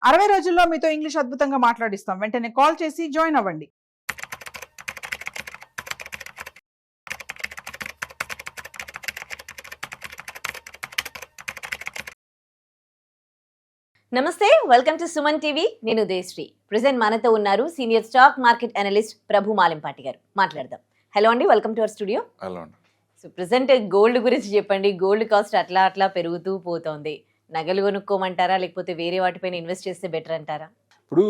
60 రోజుల్లో మీతో ఇంగ్లీష్ అద్భుతంగా మాట్లాడిస్తాం. వెంటనే కాల్ చేసి జాయిన్ అవ్వండి. నమస్తే, వెల్కమ్ టు సుమన్ టీవీ. నేను ఉదయశ్రీ. ప్రెసెంట్ మనతో ఉన్నారు సీనియర్ స్టాక్ మార్కెట్ అనలిస్ట్ ప్రభు మాలింపాటి గారు. మాట్లాడదాం. హలో అండి, welcome to our studio. Hello అండి. సో ప్రెసెంట్ గోల్డ్ గురించి చెప్పండి. గోల్డ్ కాస్ట్ అట్లా పెరుగుతూ పోతోంది. నగలు కొనుక్కోమంటారా, లేకపోతే వేరే వాటిపైన ఇన్వెస్ట్ చేస్తే బెటర్ అంటారా? ఇప్పుడు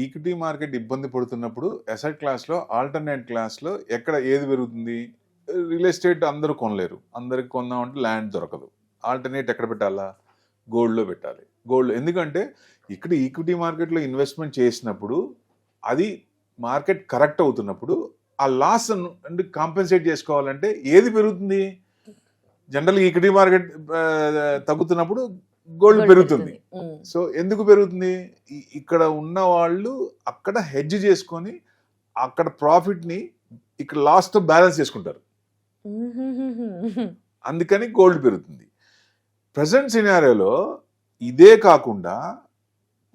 ఈక్విటీ మార్కెట్ ఇబ్బంది పడుతున్నప్పుడు అసెట్ క్లాస్లో ఆల్టర్నేట్ క్లాస్లో ఎక్కడ ఏది పెరుగుతుంది? రియల్ ఎస్టేట్ అందరూ కొనలేరు, అందరికి కొందామంటే ల్యాండ్ దొరకదు. ఆల్టర్నేట్ ఎక్కడ పెట్టాలా? గోల్డ్లో పెట్టాలి. గోల్డ్ ఎందుకంటే ఇక్కడ ఈక్విటీ మార్కెట్లో ఇన్వెస్ట్మెంట్ చేసినప్పుడు అది మార్కెట్ కరెక్ట్ అవుతున్నప్పుడు ఆ లాస్ కాంపెన్సేట్ చేసుకోవాలంటే ఏది పెరుగుతుంది? జనరల్గా ఈక్విటీ మార్కెట్ తగ్గుతున్నప్పుడు గోల్డ్ పెరుగుతుంది. సో ఎందుకు పెరుగుతుంది? ఇక్కడ ఉన్న వాళ్ళు అక్కడ హెడ్జ్ చేసుకొని అక్కడ ప్రాఫిట్ని ఇక్కడ లాస్తో బ్యాలెన్స్ చేసుకుంటారు, అందుకని గోల్డ్ పెరుగుతుంది. ప్రజెంట్ సినారియోలో ఇదే కాకుండా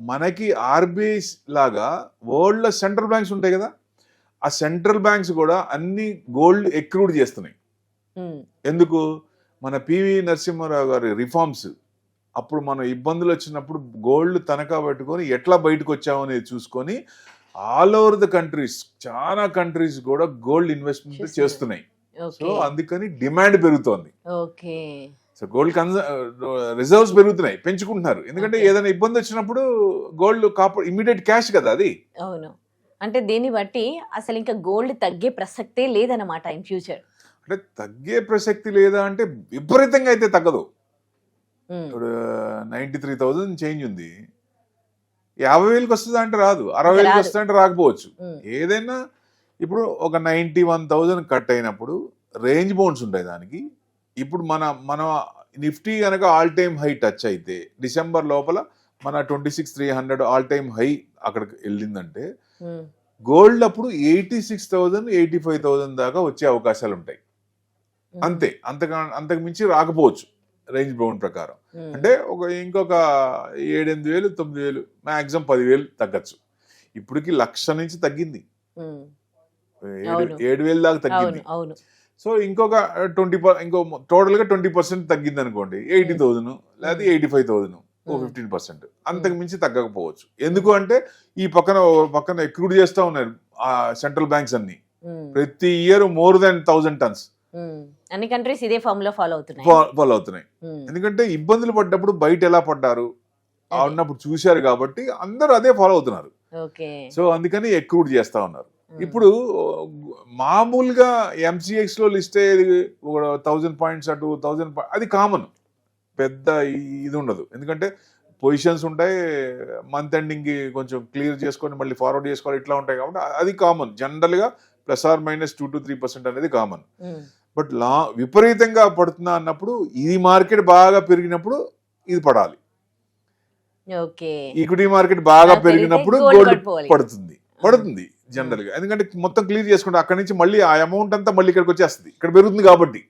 మనకి ఆర్బీఐ లాగా వరల్డ్లో సెంట్రల్ బ్యాంక్స్ ఉంటాయి కదా, ఆ సెంట్రల్ బ్యాంక్స్ కూడా అన్ని గోల్డ్ ఎక్రూడ్ చేస్తున్నాయి. ఎందుకు? మన పివి నరసింహారావు గారి రిఫార్మ్స్ అప్పుడు మనం ఇబ్బందులు వచ్చినప్పుడు గోల్డ్ తనఖా పెట్టుకొని ఎట్లా బయటకు వచ్చామనేది చూసుకొని ఆల్ ఓవర్ ద కంట్రీస్ చాలా కంట్రీస్ కూడా గోల్డ్ ఇన్వెస్ట్మెంట్ చేస్తున్నాయి. సో అందుకని డిమాండ్ పెరుగుతోంది. సో గోల్డ్ రిజర్వ్స్ పెరుగుతున్నాయి, పెంచుకుంటున్నారు. ఎందుకంటే ఏదైనా ఇబ్బంది వచ్చినప్పుడు గోల్డ్ ఇమీడియట్ క్యాష్ కదా అది. అవును, అంటే దీన్ని బట్టి అసలు ఇంకా గోల్డ్ తగ్గే ప్రసక్తే లేదన్నమాట ఇన్ ఫ్యూచర్. అంటే తగ్గే ప్రసక్తి లేదా అంటే విపరీతంగా అయితే తగ్గదు. ఇప్పుడు 93,000 చేంజ్ ఉంది, 50,000కి వస్తుందా అంటే రాదు, 60,000కి వస్తుందా అంటే రాకపోవచ్చు. ఏదైనా ఇప్పుడు ఒక 91,000 కట్ అయినప్పుడు రేంజ్ బౌండ్స్ ఉంటాయి దానికి. ఇప్పుడు మన నిఫ్టీ కనుక ఆల్ టైమ్ హై టచ్ అయితే డిసెంబర్ లోపల మన 26,300 ఆల్ టైమ్ హై అక్కడికి వెళ్ళిందంటే గోల్డ్ అప్పుడు 86,000 85,000 దాకా వచ్చే అవకాశాలు ఉంటాయి. అంతే, అంతకు మించి రాకపోవచ్చు రేంజ్ బౌండ్ ప్రకారం. అంటే ఇంకొక 7,000 9,000 మ్యాక్సిమం 10,000 తగ్గచ్చు. ఇప్పటికి 1,00,000 నుంచి తగ్గింది, 7,000 దాకా తగ్గింది. సో ఇంకొక ఇంకో టోటల్గా 20% తగ్గింది అనుకోండి, 80,000 లేదా 85,000, 15%. అంతకు మించి తగ్గకపోవచ్చు. ఎందుకు అంటే ఈ పక్కన ఎక్రూడ్ చేస్తూ ఉన్నారు ఆ సెంట్రల్ బ్యాంక్స్ అన్ని. ప్రతి ఇయర్ మోర్ దాన్ 1,000 టన్స్ అన్ని కంట్రీస్ ఇదే ఫార్ములా ఫాలో అవుతున్నాయి. ఎందుకంటే ఇబ్బందులు పడ్డప్పుడు బయట ఎలా పడ్డారు అన్నప్పుడు చూశారు కాబట్టి అందరూ అదే ఫాలో అవుతున్నారు. సో అందుకని ఎక్రూడ్ చేస్తా ఉన్నారు. ఇప్పుడు మామూలుగా ఎంసీఎక్స్ లో లిస్ట్ అయ్యేది 1,000 పాయింట్స్ అటు 1,000 అది కామన్, పెద్ద ఇది ఉండదు. ఎందుకంటే పొజిషన్స్ ఉంటాయి, మంత్ ఎండింగ్ కొంచెం క్లియర్ చేసుకొని మళ్ళీ ఫార్వర్డ్ చేసుకోవాలి, ఇట్లా ఉంటాయి కాబట్టి అది కామన్. జనరల్ గా +or- 2 to 3% అనేది కామన్. బట్ విపరీతంగా పడుతుందా అన్నప్పుడు ఈ మార్కెట్ బాగా పెరిగినప్పుడు ఇది పడాలి. ఈక్విటీ మార్కెట్ బాగా పెరిగినప్పుడు గోల్డ్ పడుతుంది జనరల్ గా. ఎందుకంటే మొత్తం క్లియర్ చేసుకుంటే అక్కడ నుంచి మళ్ళీ ఆ అమౌంట్ అంతా మళ్ళీ ఇక్కడికి వచ్చేస్తుంది, ఇక్కడ పెరుగుతుంది కాబట్టి.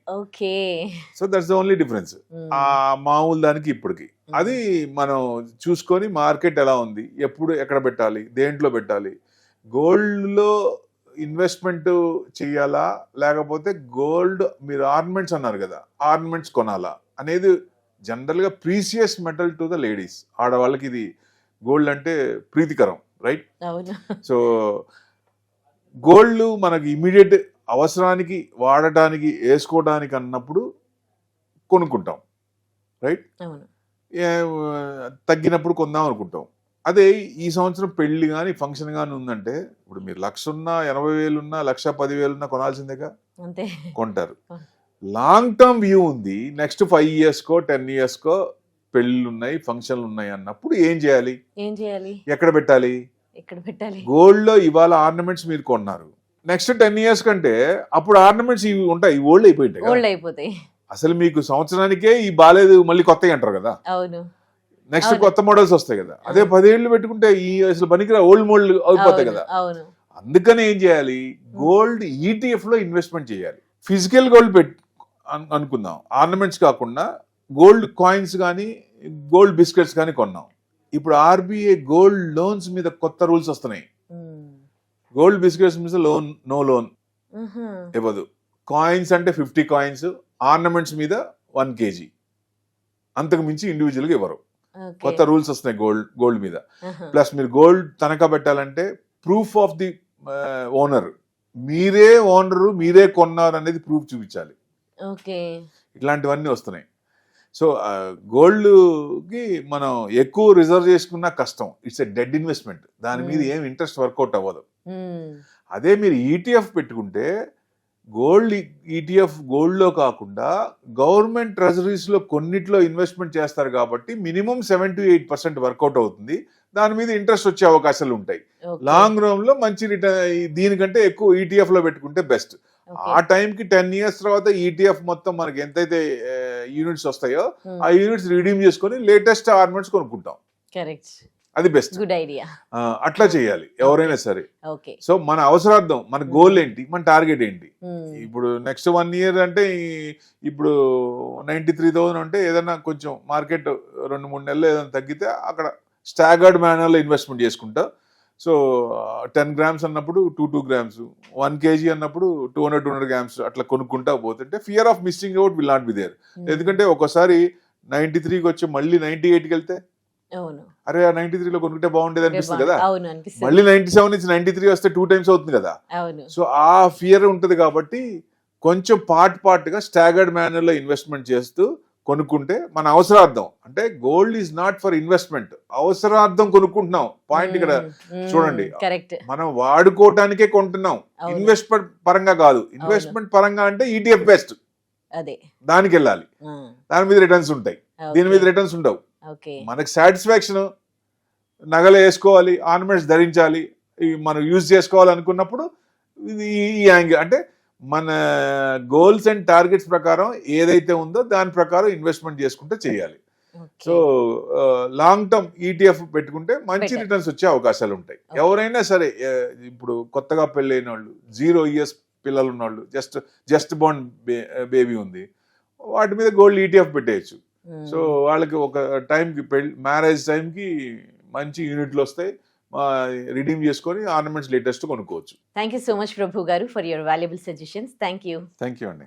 So that's the only difference ఆ మామూలు దానికి ఇప్పటికి. అది మనం చూసుకొని మార్కెట్ ఎలా ఉంది, ఎప్పుడు ఎక్కడ పెట్టాలి, దేంట్లో పెట్టాలి, గోల్డ్ లో ఇన్వెస్ట్మెంట్ చేయాలా లేకపోతే గోల్డ్ మీరు ఆర్నమెంట్స్ అన్నారు కదా, ఆర్నమెంట్స్ కొనాలా అనేది జనరల్ గా precious metal to the ladies. ఆడవాళ్ళకి ఇది గోల్డ్ అంటే ప్రీతికరం, రైట్? సో గోల్డ్ మనకి ఇమీడియట్ అవసరానికి వాడటానికి వేసుకోవడానికి అన్నప్పుడు కొనుక్కుంటాం, రైట్? తగ్గినప్పుడు కొందాం అనుకుంటాం. అదే ఈ సంవత్సరం పెళ్లి కానీ ఫంక్షన్ కానీ ఉందంటే ఇప్పుడు మీరు 1,00,000 ఉన్నా 80,000 ఉన్నా 1,10,000 ఉన్నా కొనాల్సిందేగా, కొంటారు. లాంగ్ టర్మ్ వ్యూ ఉంది, నెక్స్ట్ 5 yearsకో 10 yearsకో పెళ్లిళ్ళు ఉన్నాయి, ఫంక్షన్లు ఉన్నాయి అన్నప్పుడు ఏం చేయాలి? ఎక్కడ పెట్టాలి? గోల్డ్ లో ఇవాళ ఆర్నమెంట్స్ మీరు కొన్నారు, నెక్స్ట్ 10 years కంటే అప్పుడు ఆర్నమెంట్స్ ఇవి ఉంటాయి, ఇవి ఓల్డ్ అయిపోతాయి. అసలు మీకు సంవత్సరానికే ఈ బాలేదు, మళ్ళీ కొత్తగా అంటారు కదా, నెక్స్ట్ కొత్త మోడల్స్ వస్తాయి కదా. అదే 10 ఏళ్ళు పెట్టుకుంటే ఈ అసలు పనికిరా ఓల్డ్ మోడల్ అయిపోతాయి కదా. అందుకని ఏం చేయాలి? గోల్డ్ ఈటీఎఫ్ లో ఇన్వెస్ట్మెంట్ చేయాలి. ఫిజికల్ గోల్డ్ అనుకుందాం, ఆర్నమెంట్స్ కాకుండా గోల్డ్ కాయిన్స్ కానీ గోల్డ్ బిస్కెట్స్ కానీ కొన్నాం, ఇప్పుడు ఆర్బీఐ గోల్డ్ లోన్స్ మీద కొత్త రూల్స్ వస్తున్నాయి. గోల్డ్ బిస్కెట్స్ మీద నో లోన్ ఇవ్వదు. కాయిన్స్ అంటే 50 కాయిన్స్, ఆర్నమెంట్స్ మీద 1 kg, అంతకు మించి ఇండివిజువల్ గా ఇవ్వరు. కొత్త రూల్స్ వస్తున్నాయి గోల్డ్ మీద. ప్లస్ మీరు గోల్డ్ తనఖా పెట్టాలంటే ప్రూఫ్ ఆఫ్ ది ఓనర్, మీరే ఓనరు, మీరే కొన్నారు అనేది ప్రూఫ్ చూపించాలి. ఇట్లాంటివన్నీ వస్తున్నాయి. సో గోల్డ్ కి మనం ఎక్కువ రిజర్వ్ చేసుకున్నా కష్టం. It's a dead investment. దాని మీద ఏం ఇంట్రెస్ట్ వర్కౌట్ అవ్వదు. అదే మీరు ఈటీఎఫ్ పెట్టుకుంటే గోల్డ్ ఈటీఎఫ్ గోల్డ్ లో కాకుండా గవర్నమెంట్ ట్రెజరీస్ లో కొన్నిట్లో ఇన్వెస్ట్మెంట్ చేస్తారు కాబట్టి మినిమం 7 to 8% వర్కౌట్ అవుతుంది. దాని మీద ఇంట్రెస్ట్ వచ్చే అవకాశాలు ఉంటాయి. లాంగ్ రన్ లో మంచి రిటర్న్, దీనికంటే ఎక్కువ ఈటీఎఫ్ లో పెట్టుకుంటే బెస్ట్. ఆ టైంకి 10 years తర్వాత ఈటీఎఫ్ మొత్తం మనకి ఎంతైతే యూనిట్స్ వస్తాయో ఆ యూనిట్స్ రిడీమ్ చేసుకొని లేటెస్ట్ ఆర్నమెంట్స్ కొనుక్కుంటాం. అది బెస్ట్. Good idea. అట్లా చేయాలి ఎవరైనా సరే. సో మన అవసరార్థం, మన గోల్ ఏంటి, మన టార్గెట్ ఏంటి. ఇప్పుడు నెక్స్ట్ 1 year అంటే ఇప్పుడు 93,000 అంటే ఏదైనా కొంచెం మార్కెట్ 2-3 నెలలు ఏదైనా తగ్గితే అక్కడ స్టాగర్డ్ మేనర్ లో ఇన్వెస్ట్మెంట్ చేసుకుంటా. సో 10 grams అన్నప్పుడు 2 grams, 1 kg అన్నప్పుడు 200 grams అట్లా కొనుక్కుంటా పోతుంటే fear of missing out will not be there. ఎందుకంటే ఒకసారి 93కి వచ్చి మళ్ళీ 98కి వెళ్తే అరే 93లో కొనుక్కుంటే బాగుండేది అనిపిస్తుంది కదా. మళ్ళీ 97 నుంచి 93 వస్తే 2 times అవుతుంది కదా. సో ఆ ఫియర్ ఉంటుంది కాబట్టి కొంచెం పార్ట్ గా స్టాగర్డ్ మేనర్ లో ఇన్వెస్ట్మెంట్ చేస్తూ కొనుక్కుంటే మన అవసరార్థం, అంటే gold is not for investment, అవసరార్థం కొనుక్కుంటున్నాం. పాయింట్ ఇక్కడ చూడండి, మనం వాడుకోవటానికే కొంటున్నాం, ఇన్వెస్ట్మెంట్ పరంగా కాదు. ఇన్వెస్ట్మెంట్ పరంగా అంటే ఈటీఎఫ్ బెస్ట్, దానికి వెళ్ళాలి. దాని మీద రిటర్న్స్ ఉంటాయి, దీని మీద రిటర్న్స్ ఉండవు. మనకి సాటిస్ఫాక్షన్, నగలు వేసుకోవాలి, ఆర్నమెంట్స్ ధరించాలి, మనం యూజ్ చేసుకోవాలి అనుకున్నప్పుడు ఇది ఈ యాంగిల్, అంటే మన గోల్స్ అండ్ టార్గెట్స్ ప్రకారం ఏదైతే ఉందో దాని ప్రకారం ఇన్వెస్ట్మెంట్ చేసుకుంటే చేయాలి. సో లాంగ్ టర్మ్ ఈటీఎఫ్ పెట్టుకుంటే మంచి రిటర్న్స్ వచ్చే అవకాశాలు ఉంటాయి. ఎవరైనా సరే, ఇప్పుడు కొత్తగా పెళ్ళైన వాళ్ళు, 0 years పిల్లలు ఉన్నవాళ్ళు, జస్ట్ బోర్న్ బేబీ ఉంది, వాటి మీద గోల్డ్ ఈటీఎఫ్ పెట్టేయచ్చు. సో వాళ్ళకి ఒక టైంకి మ్యారేజ్ టైంకి మంచి యూనిట్లు వస్తాయి, రిడీమ్ చేసుకొని ఆర్నమెంట్స్ లేటెస్ట్ కొనుక్కోవచ్చు. థ్యాంక్ యూ సో మచ్ ప్రభు గారు for your valuable suggestions. Thank you అండి.